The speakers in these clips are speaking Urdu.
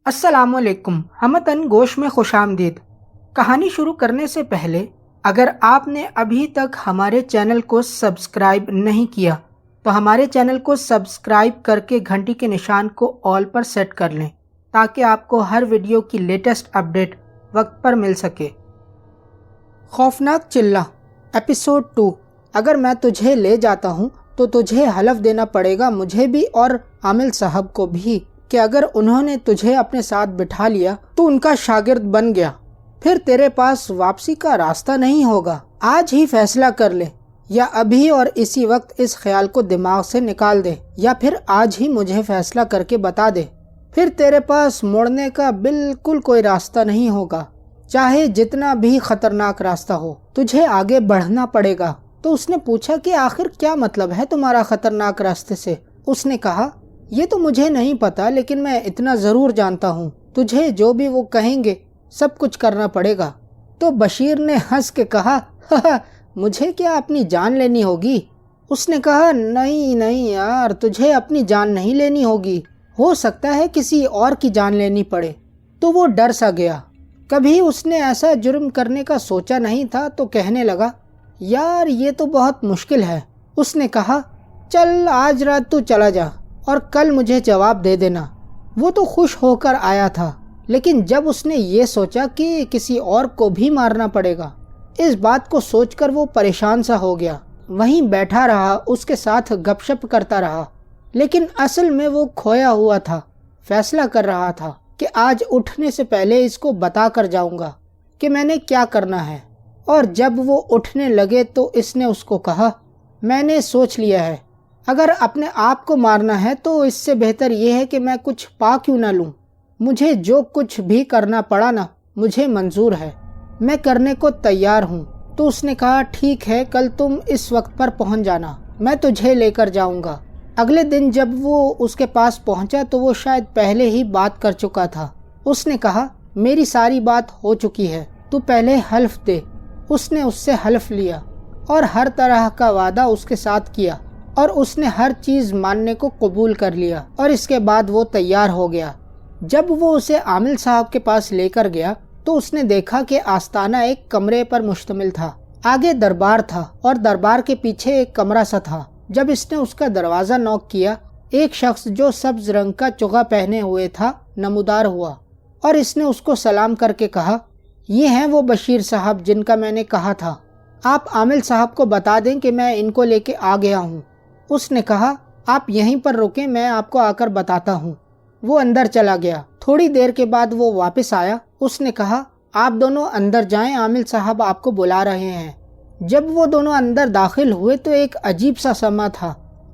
السلام علیکم ہمتن گوش میں خوش آمدید۔ کہانی شروع کرنے سے پہلے اگر آپ نے ابھی تک ہمارے چینل کو سبسکرائب نہیں کیا تو ہمارے چینل کو سبسکرائب کر کے گھنٹی کے نشان کو آل پر سیٹ کر لیں تاکہ آپ کو ہر ویڈیو کی لیٹسٹ اپڈیٹ وقت پر مل سکے۔ خوفناک چلہ ایپیسوڈ 2۔ اگر میں تجھے لے جاتا ہوں تو تجھے حلف دینا پڑے گا، مجھے بھی اور عامل صاحب کو بھی، کہ اگر انہوں نے تجھے اپنے ساتھ بٹھا لیا تو ان کا شاگرد بن گیا پھر تیرے پاس واپسی کا راستہ نہیں ہوگا۔ آج ہی فیصلہ کر لے، یا ابھی اور اسی وقت اس خیال کو دماغ سے نکال دے، یا پھر آج ہی مجھے فیصلہ کر کے بتا دے، پھر تیرے پاس موڑنے کا بالکل کوئی راستہ نہیں ہوگا، چاہے جتنا بھی خطرناک راستہ ہو تجھے آگے بڑھنا پڑے گا۔ تو اس نے پوچھا کہ آخر کیا مطلب ہے تمہارا خطرناک راستے سے؟ اس نے کہا یہ تو مجھے نہیں پتا، لیکن میں اتنا ضرور جانتا ہوں تجھے جو بھی وہ کہیں گے سب کچھ کرنا پڑے گا۔ تو بشیر نے ہنس کے کہا مجھے کیا اپنی جان لینی ہوگی؟ اس نے کہا نہیں یار، تجھے اپنی جان نہیں لینی ہوگی، ہو سکتا ہے کسی اور کی جان لینی پڑے۔ تو وہ ڈر سا گیا، کبھی اس نے ایسا جرم کرنے کا سوچا نہیں تھا، تو کہنے لگا یار یہ تو بہت مشکل ہے۔ اس نے کہا چل آج رات تو چلا جا اور کل مجھے جواب دے دینا۔ وہ تو خوش ہو کر آیا تھا، لیکن جب اس نے یہ سوچا کہ کسی اور کو بھی مارنا پڑے گا، اس بات کو سوچ کر وہ پریشان سا ہو گیا، وہیں بیٹھا رہا، اس کے ساتھ گپ شپ کرتا رہا، لیکن اصل میں وہ کھویا ہوا تھا۔ فیصلہ کر رہا تھا کہ آج اٹھنے سے پہلے اس کو بتا کر جاؤں گا کہ میں نے کیا کرنا ہے۔ اور جب وہ اٹھنے لگے تو اس نے اس کو کہا میں نے سوچ لیا ہے، اگر اپنے آپ کو مارنا ہے تو اس سے بہتر یہ ہے کہ میں کچھ پا کیوں نہ لوں، مجھے جو کچھ بھی کرنا پڑا نا مجھے منظور ہے، میں کرنے کو تیار ہوں۔ تو اس نے کہا ٹھیک ہے، کل تم اس وقت پر پہنچ جانا، میں تجھے لے کر جاؤں گا۔ اگلے دن جب وہ اس کے پاس پہنچا تو وہ شاید پہلے ہی بات کر چکا تھا۔ اس نے کہا میری ساری بات ہو چکی ہے، تو پہلے حلف دے۔ اس نے اس سے حلف لیا اور ہر طرح کا وعدہ اس کے ساتھ کیا، اور اس نے ہر چیز ماننے کو قبول کر لیا، اور اس کے بعد وہ تیار ہو گیا۔ جب وہ اسے عامل صاحب کے پاس لے کر گیا تو اس نے دیکھا کہ آستانہ ایک کمرے پر مشتمل تھا، آگے دربار تھا اور دربار کے پیچھے ایک کمرہ سا تھا۔ جب اس نے اس کا دروازہ نوک کیا، ایک شخص جو سبز رنگ کا چوغا پہنے ہوئے تھا نمودار ہوا، اور اس نے اس کو سلام کر کے کہا یہ ہیں وہ بشیر صاحب جن کا میں نے کہا تھا، آپ عامل صاحب کو بتا دیں کہ میں ان کو لے کے آ گیا ہوں۔ اس نے کہا آپ یہیں پر رکیں، میں آپ کو آ کر بتاتا ہوں۔ وہ اندر چلا گیا۔ تھوڑی دیر کے بعد وہ واپس آیا۔ اس نے کہا آپ دونوں اندر جائیں، عامل صاحب آپ کو بلا رہے ہیں۔ جب وہ دونوں اندر داخل ہوئے تو ایک عجیب سا سما تھا،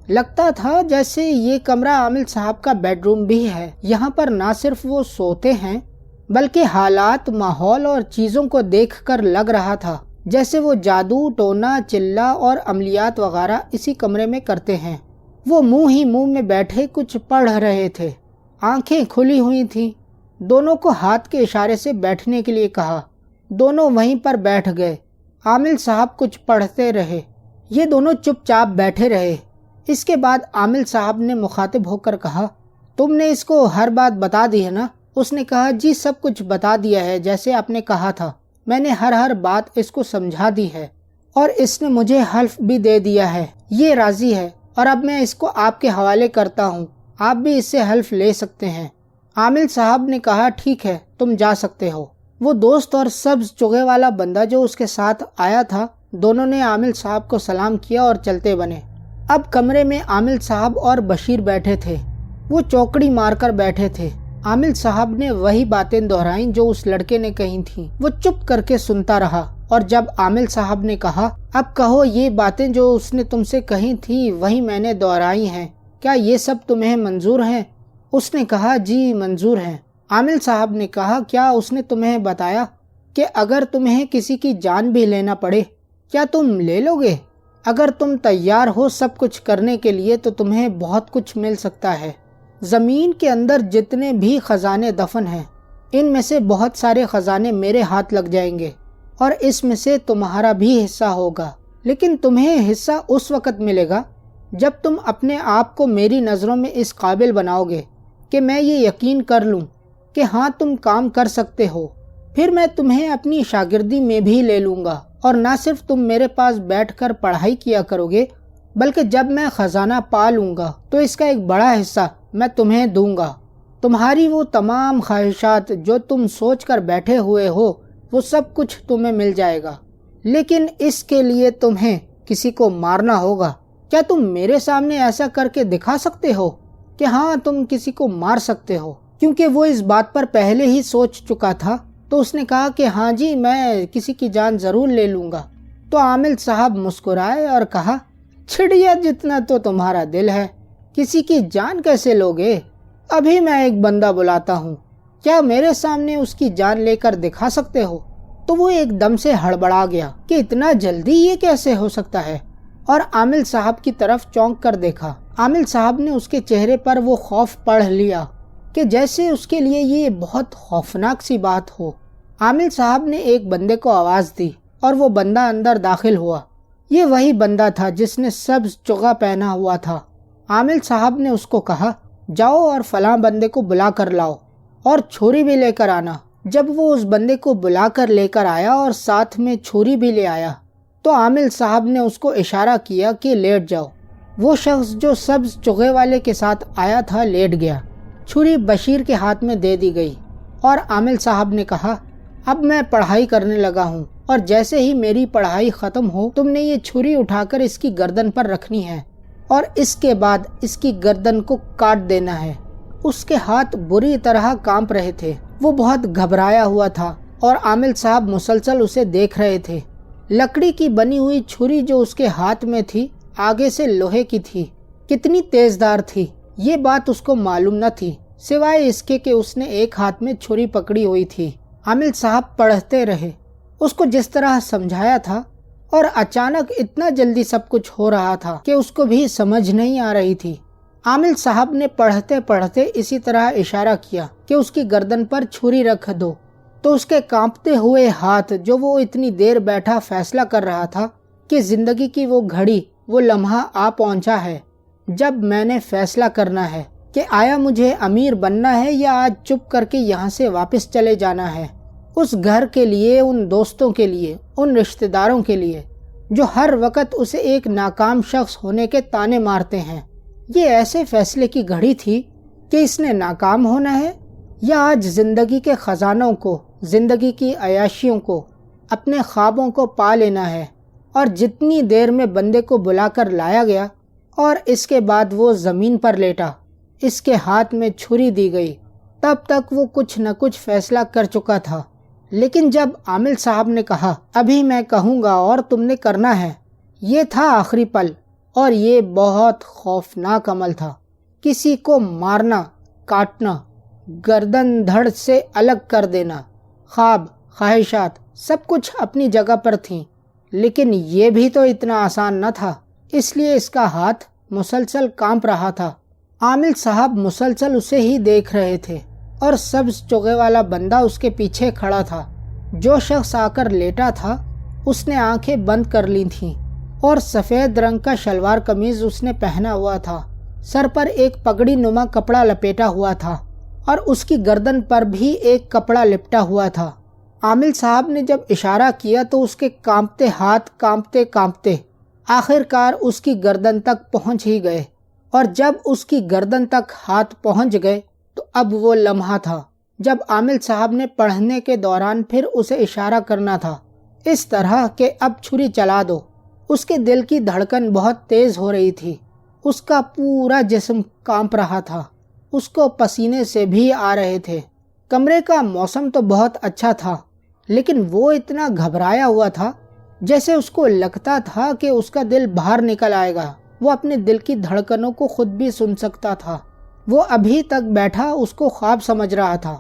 لگتا تھا جیسے یہ کمرہ عامل صاحب کا بیڈ روم بھی ہے۔ یہاں پر نہ صرف وہ سوتے ہیں بلکہ حالات، ماحول اور چیزوں کو دیکھ کر لگ رہا تھا جیسے وہ جادو، ٹونا، چلہ اور عملیات وغیرہ اسی کمرے میں کرتے ہیں۔ وہ منہ ہی منہ میں بیٹھے کچھ پڑھ رہے تھے، آنکھیں کھلی ہوئی تھیں۔ دونوں کو ہاتھ کے اشارے سے بیٹھنے کے لیے کہا، دونوں وہیں پر بیٹھ گئے۔ عامل صاحب کچھ پڑھتے رہے، یہ دونوں چپ چاپ بیٹھے رہے۔ اس کے بعد عامل صاحب نے مخاطب ہو کر کہا تم نے اس کو ہر بات بتا دی ہے نا؟ اس نے کہا جی سب کچھ بتا دیا ہے جیسے آپ نے کہا تھا، میں نے ہر بات اس کو سمجھا دی ہے، اور اس نے مجھے حلف بھی دے دیا ہے، یہ راضی ہے، اور اب میں اس کو آپ کے حوالے کرتا ہوں، آپ بھی اس سے حلف لے سکتے ہیں۔ عامل صاحب نے کہا ٹھیک ہے تم جا سکتے ہو۔ وہ دوست اور سبز چوغے والا بندہ جو اس کے ساتھ آیا تھا، دونوں نے عامل صاحب کو سلام کیا اور چلتے بنے۔ اب کمرے میں عامل صاحب اور بشیر بیٹھے تھے، وہ چوکڑی مار کر بیٹھے تھے۔ عامل صاحب نے وہی باتیں دہرائیں جو اس لڑکے نے کہی تھیں۔ وہ چپ کر کے سنتا رہا، اور جب عامل صاحب نے کہا اب کہو یہ باتیں جو اس نے تم سے کہی تھیں وہی میں نے دہرائی ہیں، کیا یہ سب تمہیں منظور ہیں؟ اس نے کہا جی منظور ہیں۔ عامل صاحب نے کہا کیا اس نے تمہیں بتایا کہ اگر تمہیں کسی کی جان بھی لینا پڑے کیا تم لے لو گے؟ اگر تم تیار ہو سب کچھ کرنے کے لیے تو تمہیں بہت کچھ مل سکتا ہے۔ زمین کے اندر جتنے بھی خزانے دفن ہیں ان میں سے بہت سارے خزانے میرے ہاتھ لگ جائیں گے، اور اس میں سے تمہارا بھی حصہ ہوگا، لیکن تمہیں حصہ اس وقت ملے گا جب تم اپنے آپ کو میری نظروں میں اس قابل بناؤ گے کہ میں یہ یقین کر لوں کہ ہاں تم کام کر سکتے ہو، پھر میں تمہیں اپنی شاگردی میں بھی لے لوں گا، اور نہ صرف تم میرے پاس بیٹھ کر پڑھائی کیا کرو گے بلکہ جب میں خزانہ پا لوں گا تو اس کا ایک بڑا حصہ میں تمہیں دوں گا۔ تمہاری وہ تمام خواہشات جو تم سوچ کر بیٹھے ہوئے ہو وہ سب کچھ تمہیں مل جائے گا، لیکن اس کے لیے تمہیں کسی کو مارنا ہوگا۔ کیا تم میرے سامنے ایسا کر کے دکھا سکتے ہو کہ ہاں تم کسی کو مار سکتے ہو؟ کیونکہ وہ اس بات پر پہلے ہی سوچ چکا تھا تو اس نے کہا کہ ہاں جی، میں کسی کی جان ضرور لے لوں گا۔ تو عامل صاحب مسکرائے اور کہا، چھڑیا جتنا تو تمہارا دل ہے، کسی کی جان کیسے لوگے؟ ابھی میں ایک بندہ بلاتا ہوں، کیا میرے سامنے اس کی جان لے کر دکھا سکتے ہو؟ تو وہ ایک دم سے ہڑبڑا گیا کہ اتنا جلدی یہ کیسے ہو سکتا ہے، اور عامل صاحب کی طرف چونک کر دیکھا۔ عامل صاحب نے اس کے چہرے پر وہ خوف پڑھ لیا کہ جیسے اس کے لیے یہ بہت خوفناک سی بات ہو۔ عامل صاحب نے ایک بندے کو آواز دی اور وہ بندہ اندر داخل ہوا۔ یہ وہی بندہ تھا جس نے سبز چغا پہنا ہوا تھا۔ عامل صاحب نے اس کو کہا، جاؤ اور فلاں بندے کو بلا کر لاؤ اور چھری بھی لے کر آنا۔ جب وہ اس بندے کو بلا کر لے کر آیا اور ساتھ میں چھری بھی لے آیا تو عامل صاحب نے اس کو اشارہ کیا کہ لیٹ جاؤ۔ وہ شخص جو سبز چغے والے کے ساتھ آیا تھا لیٹ گیا۔ چھری بشیر کے ہاتھ میں دے دی گئی اور عامل صاحب نے کہا، اب میں پڑھائی کرنے لگا ہوں، اور جیسے ہی میری پڑھائی ختم ہو تم نے یہ چھری اٹھا کر اس کی گردن پر رکھنی ہے اور اس کے بعد اس کی گردن کو کاٹ دینا ہے۔ اس کے ہاتھ بری طرح کانپ رہے تھے، وہ بہت گھبرایا ہوا تھا اور عامل صاحب مسلسل اسے دیکھ رہے تھے۔ لکڑی کی بنی ہوئی چھری جو اس کے ہاتھ میں تھی آگے سے لوہے کی تھی۔ کتنی تیز دار تھی یہ بات اس کو معلوم نہ تھی، سوائے اس کے کہ اس نے ایک ہاتھ میں چھری پکڑی ہوئی تھی۔ عامل صاحب پڑھتے رہے، اس کو جس طرح سمجھایا تھا، اور اچانک اتنا جلدی سب کچھ ہو رہا تھا کہ اس کو بھی سمجھ نہیں آ رہی تھی۔ عامل صاحب نے پڑھتے پڑھتے اسی طرح اشارہ کیا کہ اس کی گردن پر چھری رکھ دو، تو اس کے کانپتے ہوئے ہاتھ جو وہ اتنی دیر بیٹھا فیصلہ کر رہا تھا کہ زندگی کی وہ گھڑی، وہ لمحہ آ پہنچا ہے جب میں نے فیصلہ کرنا ہے کہ آیا مجھے امیر بننا ہے یا آج چپ کر کے یہاں سے واپس چلے جانا ہے، اس گھر کے لیے، ان دوستوں کے لیے، ان رشتہ داروں کے لیے جو ہر وقت اسے ایک ناکام شخص ہونے کے طعنے مارتے ہیں۔ یہ ایسے فیصلے کی گھڑی تھی کہ اس نے ناکام ہونا ہے یا آج زندگی کے خزانوں کو، زندگی کی عیاشیوں کو، اپنے خوابوں کو پا لینا ہے۔ اور جتنی دیر میں بندے کو بلا کر لایا گیا اور اس کے بعد وہ زمین پر لیٹا، اس کے ہاتھ میں چھری دی گئی، تب تک وہ کچھ نہ کچھ فیصلہ کر چکا تھا۔ لیکن جب عامل صاحب نے کہا، ابھی میں کہوں گا اور تم نے کرنا ہے، یہ تھا آخری پل، اور یہ بہت خوفناک عمل تھا۔ کسی کو مارنا، کاٹنا، گردن دھڑ سے الگ کر دینا، خواب، خواہشات سب کچھ اپنی جگہ پر تھیں، لیکن یہ بھی تو اتنا آسان نہ تھا، اس لیے اس کا ہاتھ مسلسل کانپ رہا تھا۔ عامل صاحب مسلسل اسے ہی دیکھ رہے تھے اور سبز چوغے والا بندہ اس کے پیچھے کھڑا تھا۔ جو شخص آ کر لیٹا تھا اس نے آنکھیں بند کر لی تھیں اور سفید رنگ کا شلوار قمیض اس نے پہنا ہوا تھا، سر پر ایک پگڑی نما کپڑا لپیٹا ہوا تھا اور اس کی گردن پر بھی ایک کپڑا لپٹا ہوا تھا۔ عامل صاحب نے جب اشارہ کیا تو اس کے کانپتے ہاتھ کانپتے کانپتے آخر کار اس کی گردن تک پہنچ ہی گئے، اور جب اس کی گردن تک ہاتھ پہنچ گئے تو اب وہ لمحہ تھا جب عامل صاحب نے پڑھنے کے دوران پھر اسے اشارہ کرنا تھا، اس طرح کہ اب چھری چلا دو۔ اس کے دل کی دھڑکن بہت تیز ہو رہی تھی، اس کا پورا جسم کانپ رہا تھا، اس کو پسینے سے بھی آ رہے تھے۔ کمرے کا موسم تو بہت اچھا تھا، لیکن وہ اتنا گھبرایا ہوا تھا جیسے اس کو لگتا تھا کہ اس کا دل باہر نکل آئے گا۔ وہ اپنے دل کی دھڑکنوں کو خود بھی سن سکتا تھا۔ وہ ابھی تک بیٹھا اس کو خواب سمجھ رہا تھا۔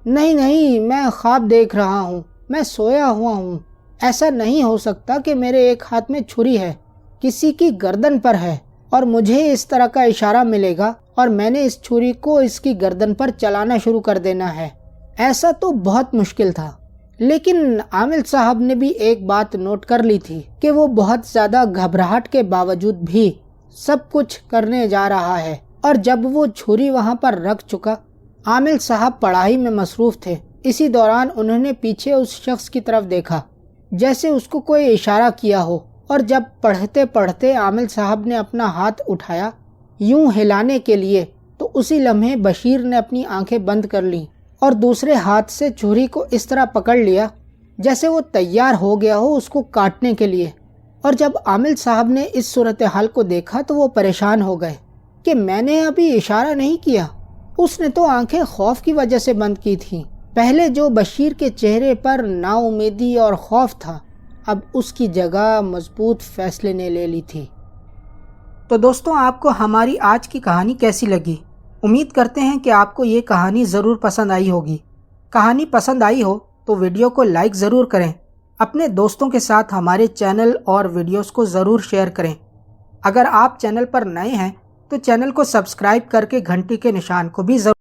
نہیں، میں خواب دیکھ رہا ہوں، میں سویا ہوا ہوں، ایسا نہیں ہو سکتا کہ میرے ایک ہاتھ میں چھری ہے، کسی کی گردن پر ہے، اور مجھے اس طرح کا اشارہ ملے گا اور میں نے اس چھری کو اس کی گردن پر چلانا شروع کر دینا ہے۔ ایسا تو بہت مشکل تھا، لیکن عامل صاحب نے بھی ایک بات نوٹ کر لی تھی کہ وہ بہت زیادہ گھبراہٹ کے باوجود بھی سب کچھ کرنے جا رہا ہے، اور جب وہ چھری وہاں پر رکھ چکا عامل صاحب پڑھائی میں مصروف تھے۔ اسی دوران انہوں نے پیچھے اس شخص کی طرف دیکھا جیسے اس کو کوئی اشارہ کیا ہو، اور جب پڑھتے پڑھتے عامل صاحب نے اپنا ہاتھ اٹھایا یوں ہلانے کے لیے تو اسی لمحے بشیر نے اپنی آنکھیں بند کر لیں اور دوسرے ہاتھ سے چھری کو اس طرح پکڑ لیا جیسے وہ تیار ہو گیا ہو اس کو کاٹنے کے لیے۔ اور جب عامل صاحب نے اس صورتحال کو دیکھا تو وہ پریشان ہو گئے کہ میں نے ابھی اشارہ نہیں کیا، اس نے تو آنکھیں خوف کی وجہ سے بند کی تھیں۔ پہلے جو بشیر کے چہرے پر نا امیدی اور خوف تھا، اب اس کی جگہ مضبوط فیصلے نے لے لی تھی۔ تو دوستوں، آپ کو ہماری آج کی کہانی کیسی لگی؟ امید کرتے ہیں کہ آپ کو یہ کہانی ضرور پسند آئی ہوگی۔ کہانی پسند آئی ہو تو ویڈیو کو لائک ضرور کریں، اپنے دوستوں کے ساتھ ہمارے چینل اور ویڈیوز کو ضرور شیئر کریں۔ اگر آپ چینل پر نئے ہیں تو چینل کو سبسکرائب کر کے گھنٹی کے نشان کو بھی ضرور